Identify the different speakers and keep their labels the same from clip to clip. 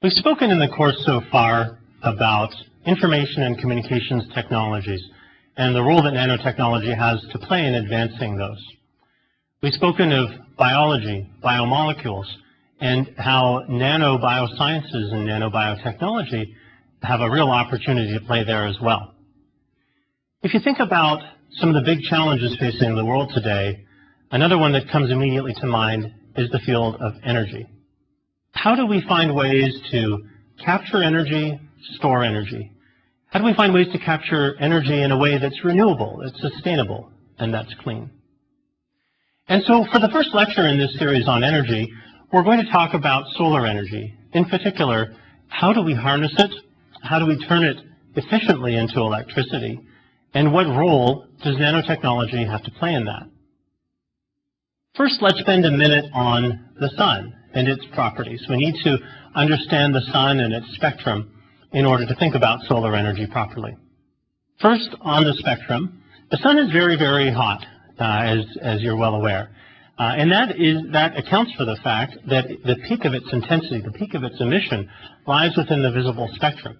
Speaker 1: We've spoken in the course so far about information and communications technologies and the role that nanotechnology has to play in advancing those. We've spoken of biology, biomolecules, and how nanobiosciences and nanobiotechnology have a real opportunity to play there as well. If you think about some of the big challenges facing the world today, another one that comes immediately to mind is the field of energy. How do we find ways to capture energy, store energy? How do we find ways to capture energy in a way that's renewable, that's sustainable, and that's clean? And so for the first lecture in this series on energy, we're going to talk about solar energy. In particular, how do we harness it? How do we turn it efficiently into electricity? And what role does nanotechnology have to play in that? First, let's spend a minute on the sun and its properties. We need to understand the sun and its spectrum in order to think about solar energy properly. First, on the spectrum, the sun is very, very hot, as you're well aware. And that accounts for the fact that the peak of its intensity, the peak of its emission, lies within the visible spectrum.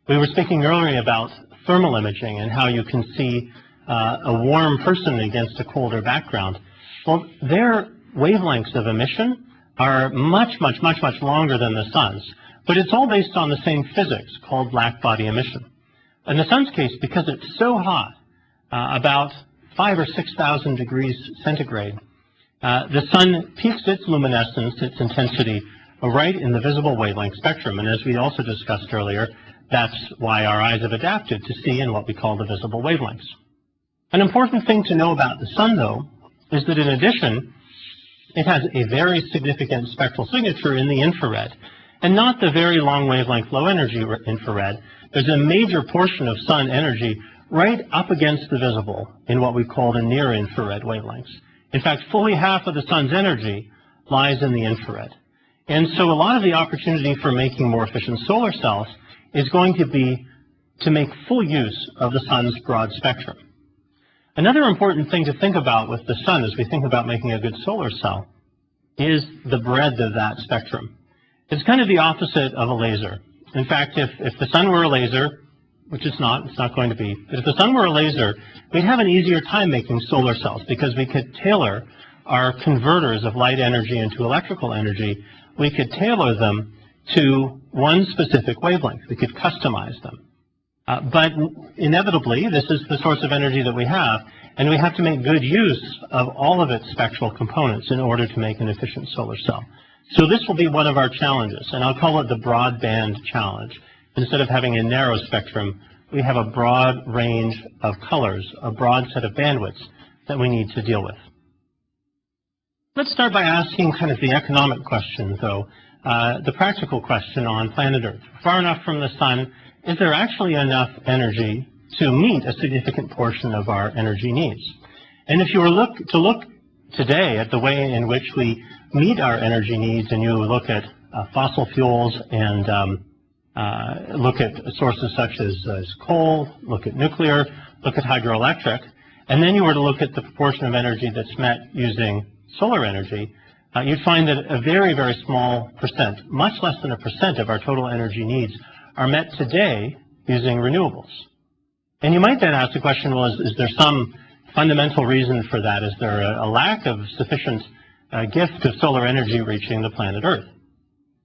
Speaker 1: We were speaking earlier about thermal imaging and how you can see a warm person against a colder background. Well, their wavelengths of emission are much, much, much, much longer than the sun's, but it's all based on the same physics called black-body emission. In the sun's case, because it's so hot, about 5,000 or 6,000 degrees centigrade, the sun peaks its luminescence, its intensity, right in the visible wavelength spectrum. And as we also discussed earlier, that's why our eyes have adapted to see in what we call the visible wavelengths. An important thing to know about the sun, though, is that in addition, it has a very significant spectral signature in the infrared, and not the very long wavelength, low energy infrared. There's a major portion of sun energy right up against the visible in what we call the near infrared wavelengths. In fact, fully half of the sun's energy lies in the infrared. And so a lot of the opportunity for making more efficient solar cells is going to be to make full use of the sun's broad spectrum. Another important thing to think about with the sun as we think about making a good solar cell is the breadth of that spectrum. It's kind of the opposite of a laser. In fact, if the sun were a laser, which it's not going to be, but if the sun were a laser, we'd have an easier time making solar cells because we could tailor our converters of light energy into electrical energy. We could tailor them to one specific wavelength. We could customize them. But inevitably, this is the source of energy that we have, and we have to make good use of all of its spectral components in order to make an efficient solar cell. So this will be one of our challenges, and I'll call it the broadband challenge. Instead of having a narrow spectrum, we have a broad range of colors, a broad set of bandwidths that we need to deal with. Let's start by asking kind of the economic question, though, the practical question on planet Earth. Far enough from the sun, is there actually enough energy to meet a significant portion of our energy needs? And if you were to look today at the way in which we meet our energy needs, and you look at fossil fuels and look at sources such as coal, look at nuclear, look at hydroelectric, and then you were to look at the proportion of energy that's met using solar energy, you'd find that a very, very small percent, much less than 1% of our total energy needs are met today using renewables. And you might then ask the question, well, is there some fundamental reason for that? Is there a lack of sufficient gift of solar energy reaching the planet Earth?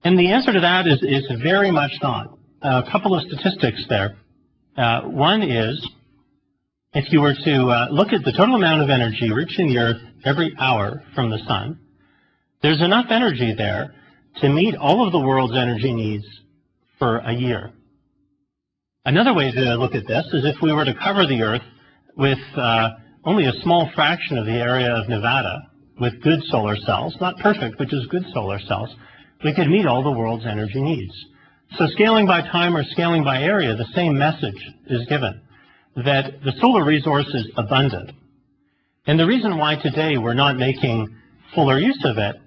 Speaker 1: And the answer to that is very much not. A couple of statistics there. One is, if you were to look at the total amount of energy reaching the Earth every hour from the sun, there's enough energy there to meet all of the world's energy needs for a year. Another way to look at this is if we were to cover the Earth with only a small fraction of the area of Nevada with good solar cells, not perfect, but just good solar cells, we could meet all the world's energy needs. So scaling by time or scaling by area, the same message is given, that the solar resource is abundant. And the reason why today we're not making fuller use of it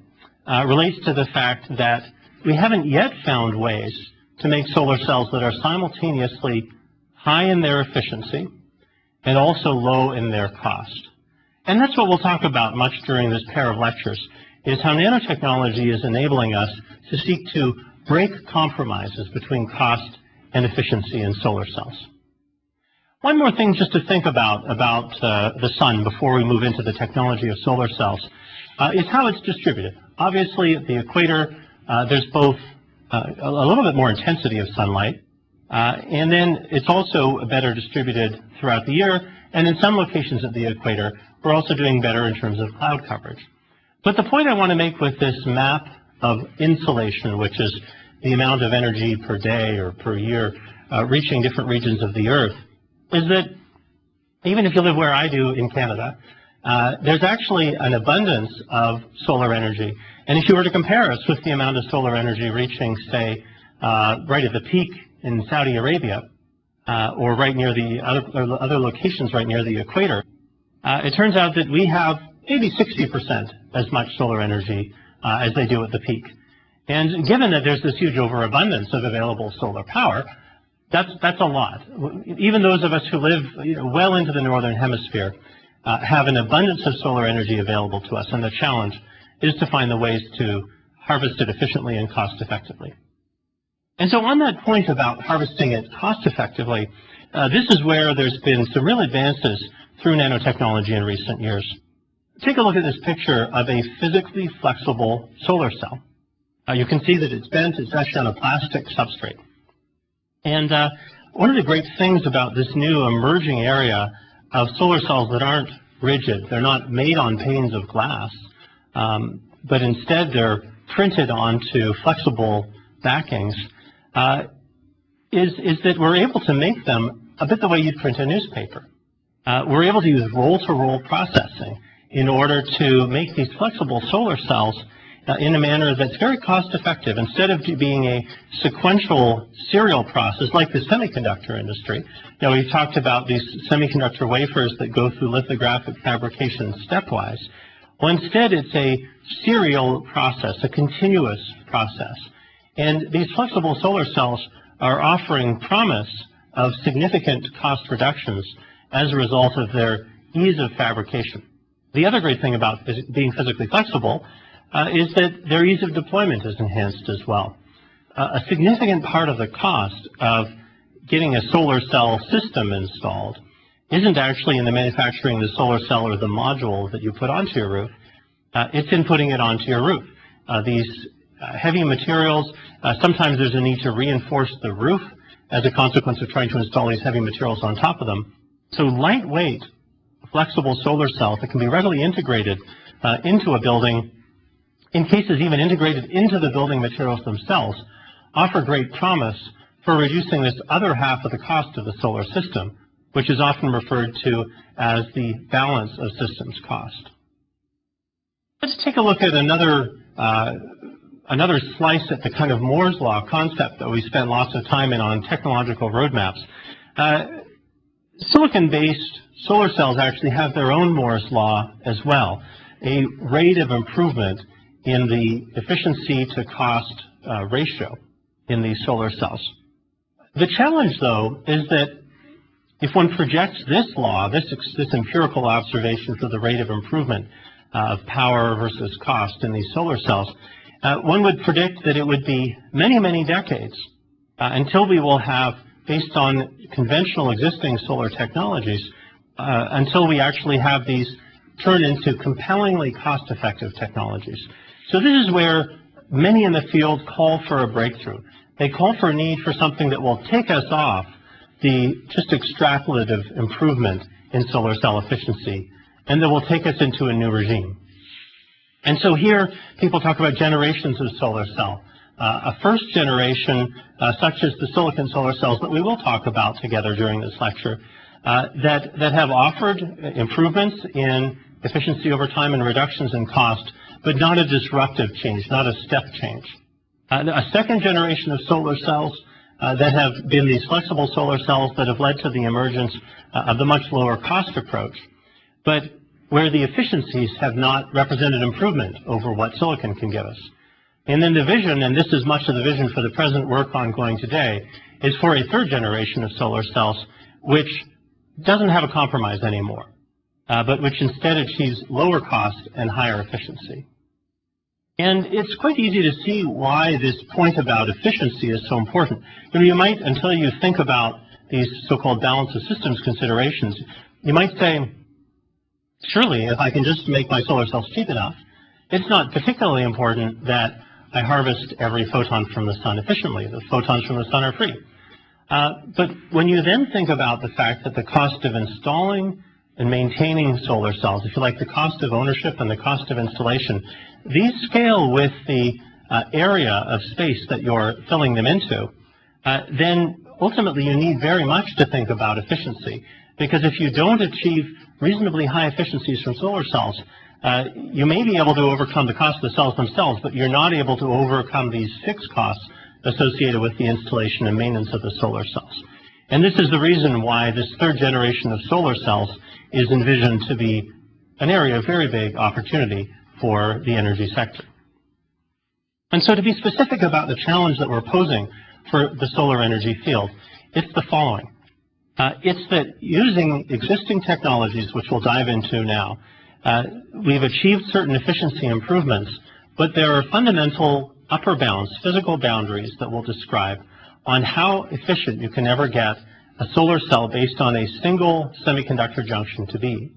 Speaker 1: relates to the fact that we haven't yet found ways to make solar cells that are simultaneously high in their efficiency and also low in their cost. And that's what we'll talk about much during this pair of lectures, is how nanotechnology is enabling us to seek to break compromises between cost and efficiency in solar cells. One more thing just to think about the sun before we move into the technology of solar cells is how it's distributed. Obviously, at the equator, there's both a little bit more intensity of sunlight, and then it's also better distributed throughout the year, and in some locations at the equator, we're also doing better in terms of cloud coverage. But the point I want to make with this map of insolation, which is the amount of energy per day or per year reaching different regions of the Earth, is that even if you live where I do in Canada, there's actually an abundance of solar energy. And if you were to compare us with the amount of solar energy reaching, say, right at the peak in Saudi Arabia, or right near the other locations right near the equator, it turns out that we have maybe 60% as much solar energy as they do at the peak. And given that there's this huge overabundance of available solar power, that's a lot. Even those of us who live well into the northern hemisphere have an abundance of solar energy available to us, and the challenge is to find the ways to harvest it efficiently and cost effectively. And so on that point about harvesting it cost effectively, this is where there's been some real advances through nanotechnology in recent years. Take a look at this picture of a physically flexible solar cell. You can see that it's bent, it's actually on a plastic substrate. And one of the great things about this new emerging area of solar cells that aren't rigid, they're not made on panes of glass, but instead they're printed onto flexible backings, is that we're able to make them a bit the way you'd print a newspaper. We're able to use roll-to-roll processing in order to make these flexible solar cells in a manner that's very cost-effective. Instead of being a sequential serial process like the semiconductor industry, we've talked about these semiconductor wafers that go through lithographic fabrication stepwise. Well, instead, it's a serial process, a continuous process. And these flexible solar cells are offering promise of significant cost reductions as a result of their ease of fabrication. The other great thing about being physically flexible is that their ease of deployment is enhanced as well. A significant part of the cost of getting a solar cell system installed isn't actually in the manufacturing of the solar cell or the module that you put onto your roof. It's in putting it onto your roof. These heavy materials, sometimes there's a need to reinforce the roof as a consequence of trying to install these heavy materials on top of them. So lightweight, flexible solar cells that can be readily integrated into a building, in cases even integrated into the building materials themselves, offer great promise for reducing this other half of the cost of the solar system, which is often referred to as the balance of systems cost. Let's take a look at another slice at the kind of Moore's Law concept that we spent lots of time in on technological roadmaps. Silicon-based solar cells actually have their own Moore's Law as well, a rate of improvement in the efficiency to cost ratio in these solar cells. The challenge, though, is that if one projects this law, this empirical observation for the rate of improvement of power versus cost in these solar cells, one would predict that it would be many, many decades until we will have, based on conventional existing solar technologies, until we actually have these turn into compellingly cost-effective technologies. So this is where many in the field call for a breakthrough. They call for a need for something that will take us off the just extrapolative improvement in solar cell efficiency, and that will take us into a new regime. And so here, people talk about generations of solar cell. A first generation, such as the silicon solar cells that we will talk about together during this lecture, that have offered improvements in efficiency over time and reductions in cost, but not a disruptive change, not a step change. A second generation of solar cells that have been these flexible solar cells that have led to the emergence of the much lower cost approach, but where the efficiencies have not represented improvement over what silicon can give us. And then the vision, and this is much of the vision for the present work ongoing today, is for a third generation of solar cells which doesn't have a compromise anymore, but which instead achieves lower cost and higher efficiency. And it's quite easy to see why this point about efficiency is so important. You might, until you think about these so-called balance of systems considerations, you might say, surely if I can just make my solar cells cheap enough, it's not particularly important that I harvest every photon from the sun efficiently. The photons from the sun are free. But when you then think about the fact that the cost of installing and maintaining solar cells, if you like, the cost of ownership and the cost of installation, these scale with the area of space that you're filling them into, then ultimately you need very much to think about efficiency. Because if you don't achieve reasonably high efficiencies from solar cells, you may be able to overcome the cost of the cells themselves, but you're not able to overcome these fixed costs associated with the installation and maintenance of the solar cells. And this is the reason why this third generation of solar cells is envisioned to be an area of very big opportunity for the energy sector. And so to be specific about the challenge that we're posing for the solar energy field, it's the following. It's that using existing technologies, which we'll dive into now, we've achieved certain efficiency improvements, but there are fundamental upper bounds, physical boundaries that we'll describe on how efficient you can ever get a solar cell based on a single semiconductor junction to be.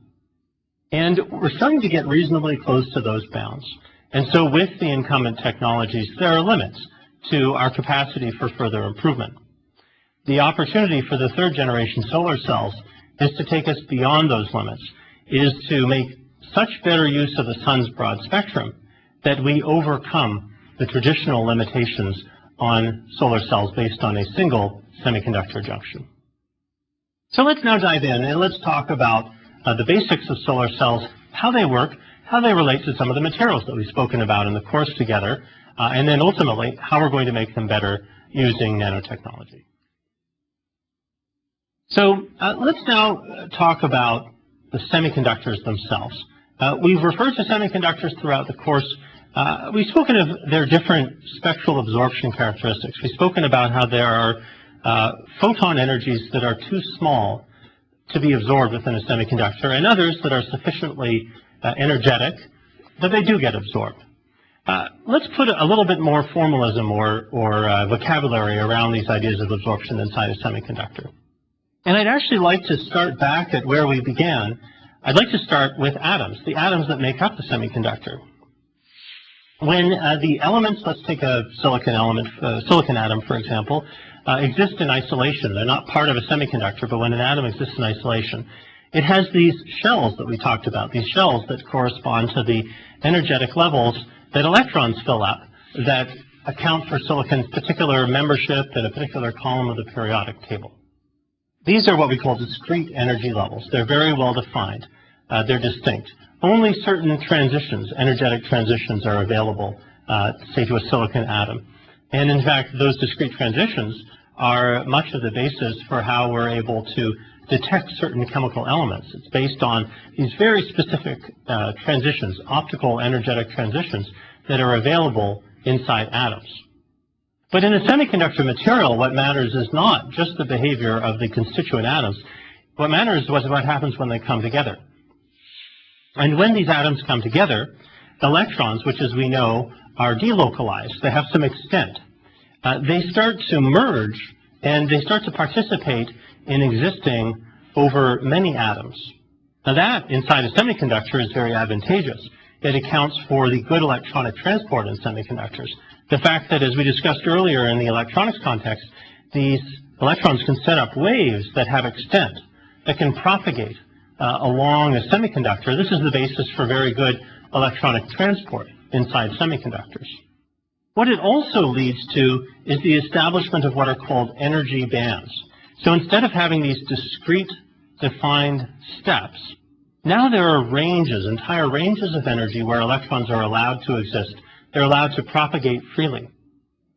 Speaker 1: And we're starting to get reasonably close to those bounds. And so with the incumbent technologies, there are limits to our capacity for further improvement. The opportunity for the third generation solar cells is to take us beyond those limits, is to make such better use of the sun's broad spectrum that we overcome the traditional limitations on solar cells based on a single semiconductor junction. So let's now dive in and let's talk about the basics of solar cells, how they work, how they relate to some of the materials that we've spoken about in the course together, and then ultimately how we're going to make them better using nanotechnology. So let's now talk about the semiconductors themselves. We've referred to semiconductors throughout the course. We've spoken of their different spectral absorption characteristics. We've spoken about how there are photon energies that are too small to be absorbed within a semiconductor, and others that are sufficiently energetic that they do get absorbed. Let's put a little bit more formalism or vocabulary around these ideas of absorption inside a semiconductor. And I'd actually like to start back at where we began. I'd like to start with atoms, the atoms that make up the semiconductor. When the elements, let's take a silicon element, silicon atom, for example, exist in isolation. They're not part of a semiconductor, but when an atom exists in isolation, it has these shells that we talked about, these shells that correspond to the energetic levels that electrons fill up that account for silicon's particular membership in a particular column of the periodic table. These are what we call discrete energy levels. They're very well defined. They're distinct. Only certain transitions, energetic transitions, are available, say, to a silicon atom. And in fact, those discrete transitions are much of the basis for how we're able to detect certain chemical elements. It's based on these very specific transitions, optical energetic transitions, that are available inside atoms. But in a semiconductor material, what matters is not just the behavior of the constituent atoms. What matters is what happens when they come together. And when these atoms come together, electrons, which as we know are delocalized, they have some extent, they start to merge and they start to participate in existing over many atoms. Now that, inside a semiconductor, is very advantageous. It accounts for the good electronic transport in semiconductors. The fact that, as we discussed earlier in the electronics context, these electrons can set up waves that have extent, that can propagate along a semiconductor. This is the basis for very good electronic transport inside semiconductors. What it also leads to is the establishment of what are called energy bands. So instead of having these discrete, defined steps, now there are ranges, entire ranges of energy where electrons are allowed to exist. They're allowed to propagate freely.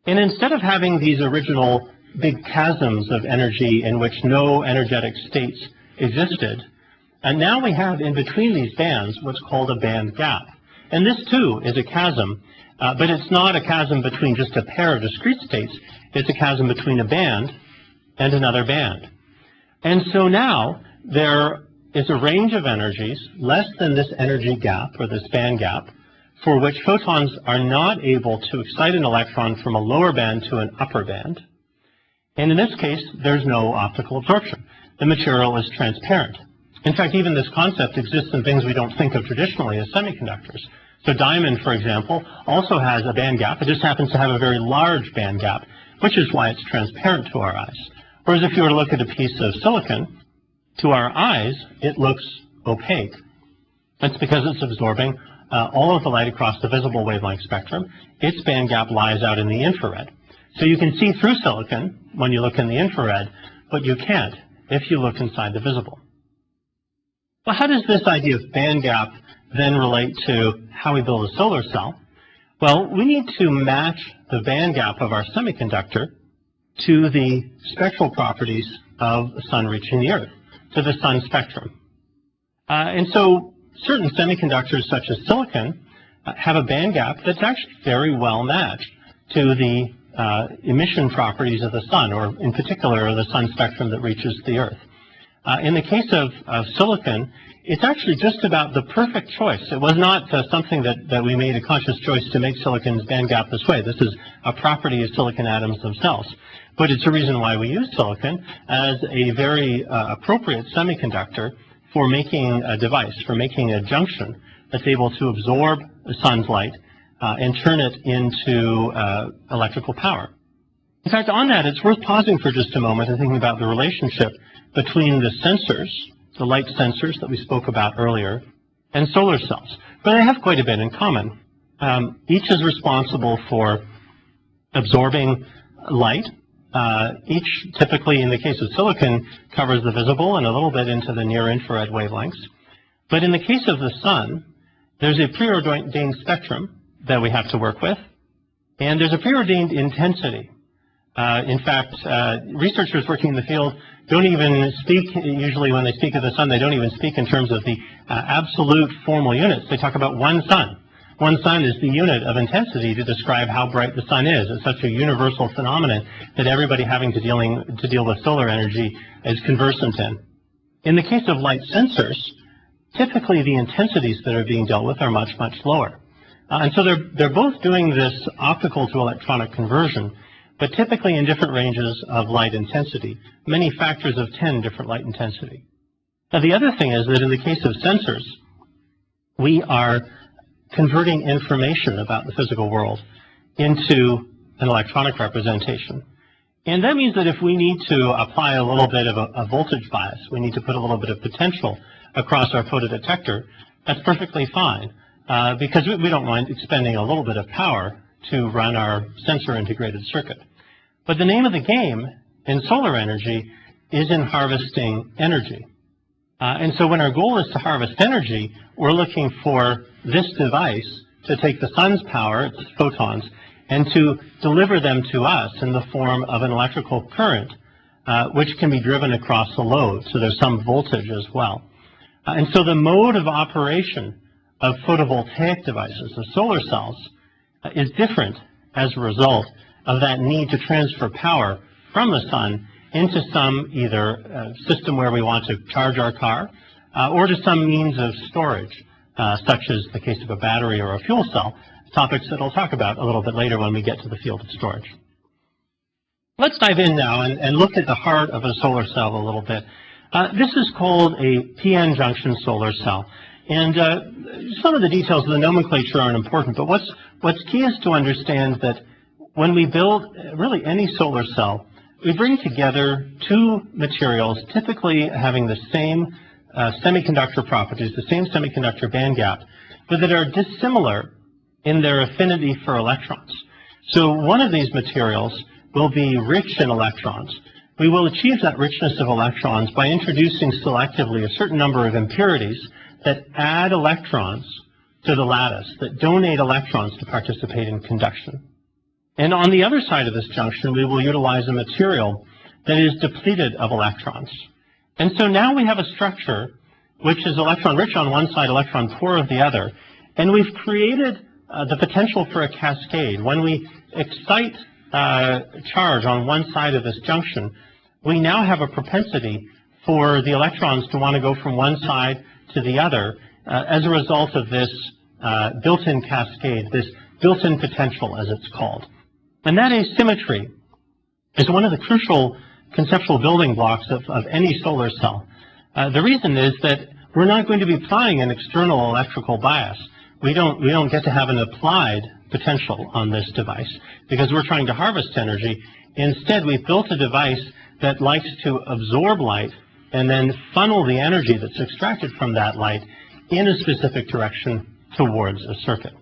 Speaker 1: And instead of having these original big chasms of energy in which no energetic states existed, and now we have in between these bands what's called a band gap. And this too is a chasm, but it's not a chasm between just a pair of discrete states. It's a chasm between a band and another band. And so now there is a range of energies less than this energy gap or this band gap, for which photons are not able to excite an electron from a lower band to an upper band. And in this case, there's no optical absorption. The material is transparent. In fact, even this concept exists in things we don't think of traditionally as semiconductors. So diamond, for example, also has a band gap. It just happens to have a very large band gap, which is why it's transparent to our eyes. Whereas if you were to look at a piece of silicon, to our eyes, it looks opaque. That's because it's absorbing all of the light across the visible wavelength spectrum. Its band gap lies out in the infrared. So you can see through silicon when you look in the infrared, but you can't if you look inside the visible. Well, how does this idea of band gap then relate to how we build a solar cell? Well, we need to match the band gap of our semiconductor to the spectral properties of the sun reaching the Earth, to the sun spectrum. And so certain semiconductors, such as silicon, have a band gap that's actually very well matched to the emission properties of the sun, or in particular the sun spectrum that reaches the Earth. In the case of silicon, it's actually just about the perfect choice. It was not something that we made a conscious choice to make silicon's band gap this way. This is a property of silicon atoms themselves. But it's a reason why we use silicon as a very appropriate semiconductor for making a device, for making a junction that's able to absorb the sun's light and turn it into electrical power. In fact, on that, it's worth pausing for just a moment and thinking about the relationship between the sensors, the light sensors that we spoke about earlier, and solar cells. But they have quite a bit in common. Each is responsible for absorbing light. Each, typically in the case of silicon, covers the visible and a little bit into the near-infrared wavelengths. But in the case of the sun, there's a preordained spectrum that we have to work with, and there's a preordained intensity. In fact, researchers working in the field don't even speak, usually when they speak of the sun, they don't even speak in terms of the absolute formal units. They talk about one sun. One sun is the unit of intensity to describe how bright the sun is. It's such a universal phenomenon that everybody having to deal with solar energy is conversant in. In the case of light sensors, typically the intensities that are being dealt with are much, much lower. And so they're both doing this optical to electronic conversion, but typically in different ranges of light intensity, many factors of 10 different light intensity. Now the other thing is that in the case of sensors, we are converting information about the physical world into an electronic representation. And that means that if we need to apply a little bit of a voltage bias, we need to put a little bit of potential across our photodetector, that's perfectly fine, because we don't mind expending a little bit of power to run our sensor integrated circuit. But the name of the game in solar energy is in harvesting energy. And so when our goal is to harvest energy, we're looking for this device to take the sun's power, its photons, and to deliver them to us in the form of an electrical current, which can be driven across the load. So there's some voltage as well. And so the mode of operation of photovoltaic devices, the solar cells, is different as a result of that need to transfer power from the sun into some either system where we want to charge our car or to some means of storage, such as the case of a battery or a fuel cell, topics that I'll talk about a little bit later when we get to the field of storage. Let's dive in now and look at the heart of a solar cell a little bit. This is called a PN junction solar cell. And some of the details of the nomenclature aren't important, but what's key is to understand that when we build really any solar cell, we bring together two materials typically having the same semiconductor properties, the same semiconductor band gap, but that are dissimilar in their affinity for electrons. So one of these materials will be rich in electrons. We will achieve that richness of electrons by introducing selectively a certain number of impurities that add electrons to the lattice, that donate electrons to participate in conduction. And on the other side of this junction, we will utilize a material that is depleted of electrons. And so now we have a structure which is electron rich on one side, electron poor of the other. And we've created the potential for a cascade. When we excite charge on one side of this junction, we now have a propensity for the electrons to want to go from one side to the other as a result of this built-in cascade, this built-in potential, as it's called. And that asymmetry is one of the crucial conceptual building blocks of any solar cell. The reason is that we're not going to be applying an external electrical bias. We don't get to have an applied potential on this device because we're trying to harvest energy. Instead, we've built a device that likes to absorb light and then funnel the energy that's extracted from that light in a specific direction towards a circuit.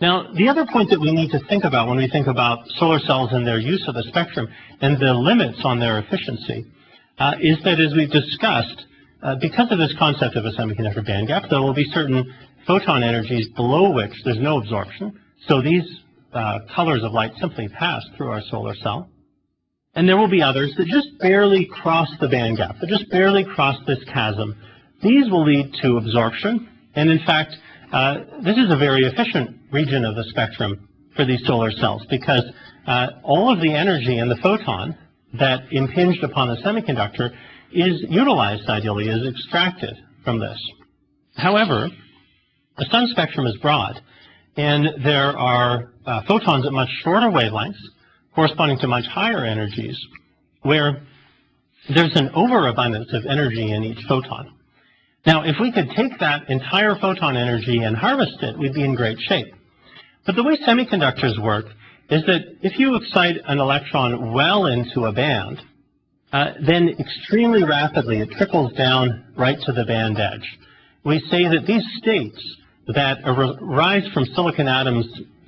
Speaker 1: Now, the other point that we need to think about when we think about solar cells and their use of the spectrum and the limits on their efficiency is that, as we've discussed, because of this concept of a semiconductor band gap, there will be certain photon energies below which there's no absorption. So these colors of light simply pass through our solar cell. And there will be others that just barely cross the band gap, that just barely cross this chasm. These will lead to absorption. And in fact, this is a very efficient region of the spectrum for these solar cells because all of the energy in the photon that impinged upon the semiconductor is utilized, ideally, is extracted from this. However, the sun spectrum is broad, and there are photons at much shorter wavelengths corresponding to much higher energies where there's an overabundance of energy in each photon. Now, if we could take that entire photon energy and harvest it, we'd be in great shape. But the way semiconductors work is that if you excite an electron well into a band, then extremely rapidly it trickles down right to the band edge. We say that these states that arise from silicon atoms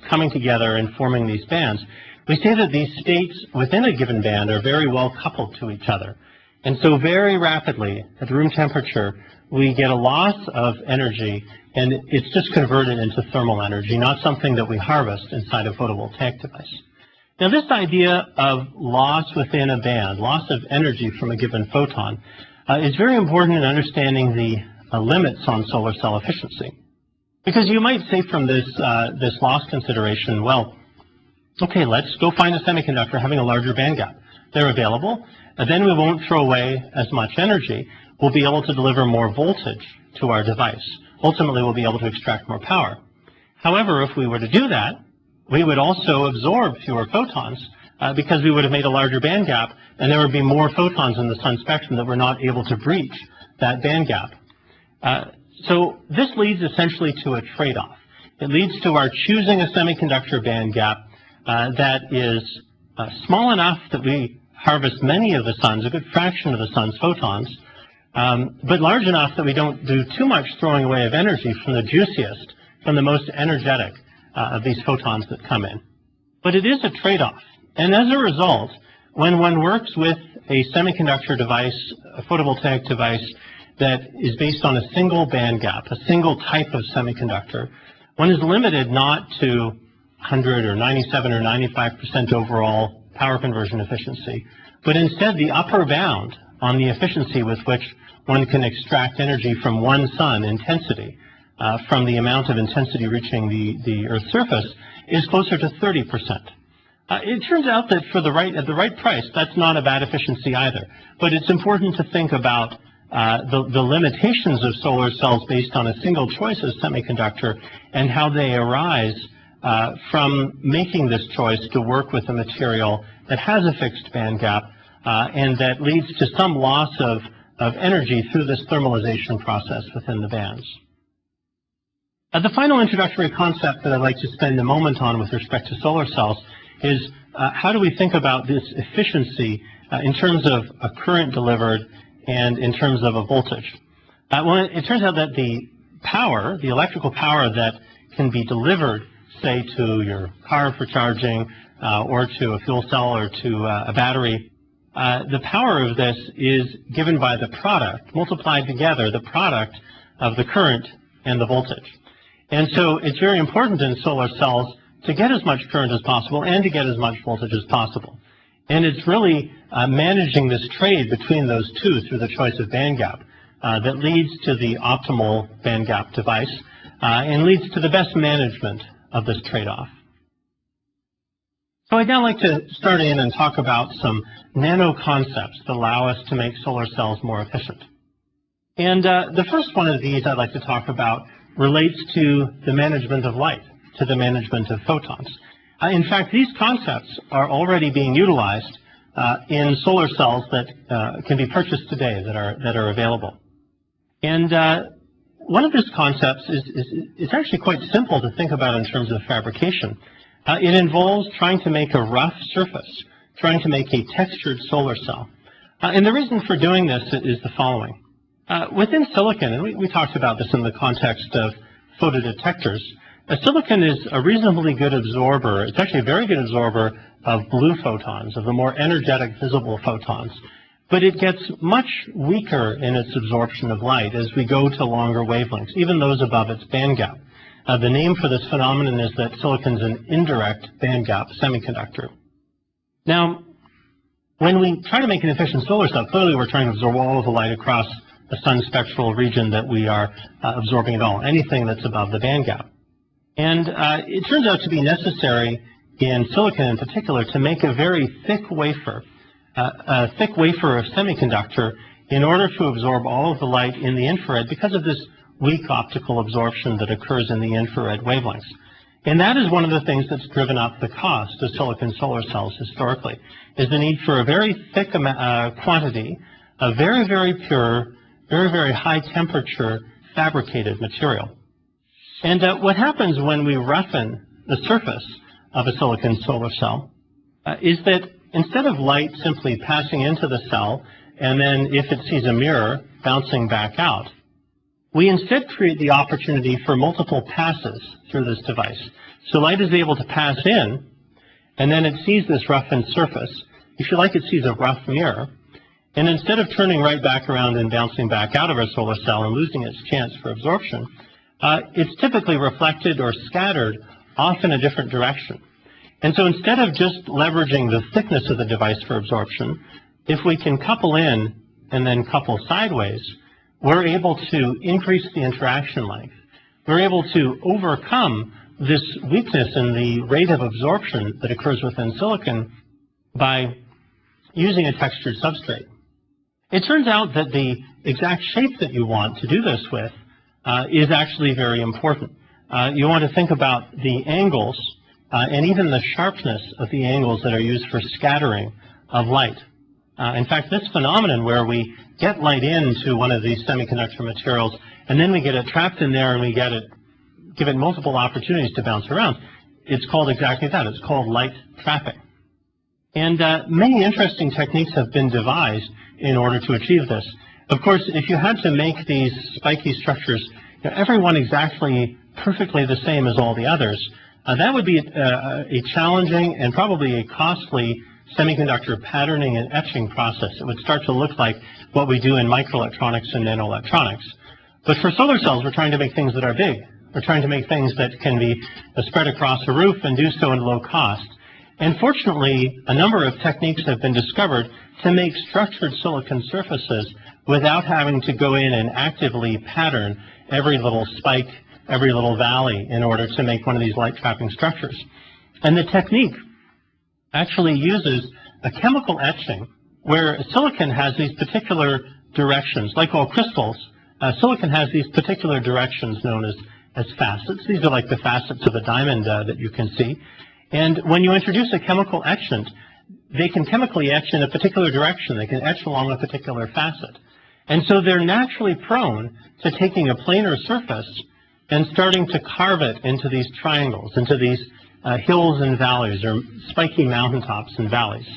Speaker 1: coming together and forming these bands, we say that these states within a given band are very well coupled to each other. And so very rapidly, at room temperature, we get a loss of energy, and it's just converted into thermal energy, not something that we harvest inside a photovoltaic device. Now, this idea of loss within a band, loss of energy from a given photon, is very important in understanding the limits on solar cell efficiency. Because you might say from this loss consideration, well, okay, let's go find a semiconductor having a larger band gap. They're available, and then we won't throw away as much energy. We'll be able to deliver more voltage to our device. Ultimately, we'll be able to extract more power. However, if we were to do that, we would also absorb fewer photons because we would have made a larger band gap, and there would be more photons in the sun spectrum that were not able to breach that band gap. So this leads essentially to a trade-off. It leads to our choosing a semiconductor band gap that is small enough that we harvest many of the sun's, a good fraction of the sun's photons, but large enough that we don't do too much throwing away of energy from the juiciest, from the most energetic of these photons that come in. But it is a trade-off. And as a result, when one works with a semiconductor device, a photovoltaic device that is based on a single band gap, a single type of semiconductor, one is limited not to 100 or 97 or 95% overall power conversion efficiency, but instead the upper bound on the efficiency with which one can extract energy from one sun intensity, from the amount of intensity reaching the Earth's surface, is closer to 30%. It turns out that at the right price, that's not a bad efficiency either. But it's important to think about the limitations of solar cells based on a single choice of semiconductor and how they arise from making this choice to work with a material that has a fixed band gap and that leads to some loss of energy through this thermalization process within the bands. The final introductory concept that I'd like to spend a moment on with respect to solar cells is how do we think about this efficiency in terms of a current delivered and in terms of a voltage. Well, it turns out that the power, the electrical power that can be delivered, say, to your car for charging or to a fuel cell or to a battery, the power of this is given by the product, multiplied together, the product of the current and the voltage. And so it's very important in solar cells to get as much current as possible and to get as much voltage as possible. And it's really managing this trade between those two through the choice of band gap that leads to the optimal band gap device and leads to the best management of this trade-off. So I'd now like to start in and talk about some nano concepts that allow us to make solar cells more efficient. And the first one of these I'd like to talk about relates to the management of light, to the management of photons. In fact, these concepts are already being utilized in solar cells that can be purchased today, that are available. And one of these concepts is actually quite simple to think about in terms of fabrication. It involves trying to make a rough surface, trying to make a textured solar cell. And the reason for doing this is the following. Within silicon, and we talked about this in the context of photodetectors, silicon is a reasonably good absorber. It's actually a very good absorber of blue photons, of the more energetic visible photons. But it gets much weaker in its absorption of light as we go to longer wavelengths, even those above its band gap. The name for this phenomenon is that silicon is an indirect band gap semiconductor. Now, when we try to make an efficient solar cell, clearly we're trying to absorb all of the light across the sun spectral region that we are absorbing at all, anything that's above the band gap. And it turns out to be necessary in silicon in particular to make a very thick wafer of semiconductor in order to absorb all of the light in the infrared because of this weak optical absorption that occurs in the infrared wavelengths. And that is one of the things that's driven up the cost of silicon solar cells historically, is the need for a very thick quantity of very, very pure, very, very high temperature fabricated material. And what happens when we roughen the surface of a silicon solar cell is that instead of light simply passing into the cell and then, if it sees a mirror, bouncing back out, we instead create the opportunity for multiple passes through this device. So light is able to pass in, and then it sees this roughened surface. If you like, it sees a rough mirror. And instead of turning right back around and bouncing back out of our solar cell and losing its chance for absorption, it's typically reflected or scattered off in a different direction. And so instead of just leveraging the thickness of the device for absorption, if we can couple in and then couple sideways, we're able to increase the interaction length. We're able to overcome this weakness in the rate of absorption that occurs within silicon by using a textured substrate. It turns out that the exact shape that you want to do this with is actually very important. You want to think about the angles and even the sharpness of the angles that are used for scattering of light. In fact, this phenomenon where we get light into one of these semiconductor materials and then we get it trapped in there and we give it multiple opportunities to bounce around, it's called exactly that. It's called light trapping. And many interesting techniques have been devised in order to achieve this. Of course, if you had to make these spiky structures, every one exactly perfectly the same as all the others, that would be a challenging and probably a costly semiconductor patterning and etching process. It would start to look like what we do in microelectronics and nanoelectronics. But for solar cells, we're trying to make things that are big. We're trying to make things that can be spread across a roof and do so at low cost. And fortunately, a number of techniques have been discovered to make structured silicon surfaces without having to go in and actively pattern every little spike, every little valley in order to make one of these light trapping structures. And the technique actually uses a chemical etching where silicon has these particular directions. Like all crystals, silicon has these particular directions known as facets. These are like the facets of a diamond that you can see. And when you introduce a chemical etchant, they can chemically etch in a particular direction. They can etch along a particular facet. And so they're naturally prone to taking a planar surface and starting to carve it into these triangles, into these hills and valleys, or spiky mountaintops and valleys.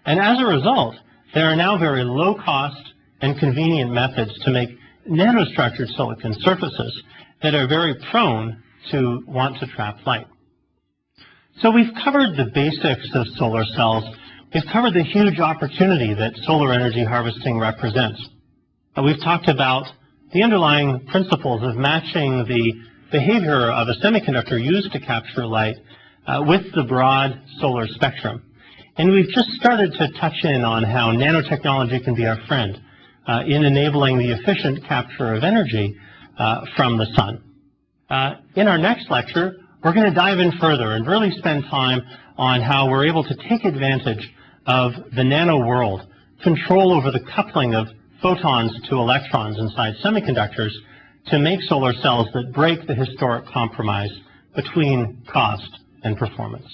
Speaker 1: And as a result, there are now very low-cost and convenient methods to make nanostructured silicon surfaces that are very prone to want to trap light. So we've covered the basics of solar cells. We've covered the huge opportunity that solar energy harvesting represents. We've talked about the underlying principles of matching the behavior of a semiconductor used to capture light with the broad solar spectrum. And we've just started to touch in on how nanotechnology can be our friend in enabling the efficient capture of energy from the sun. In our next lecture, we're going to dive in further and really spend time on how we're able to take advantage of the nano world, control over the coupling of photons to electrons inside semiconductors to make solar cells that break the historic compromise between cost and performance.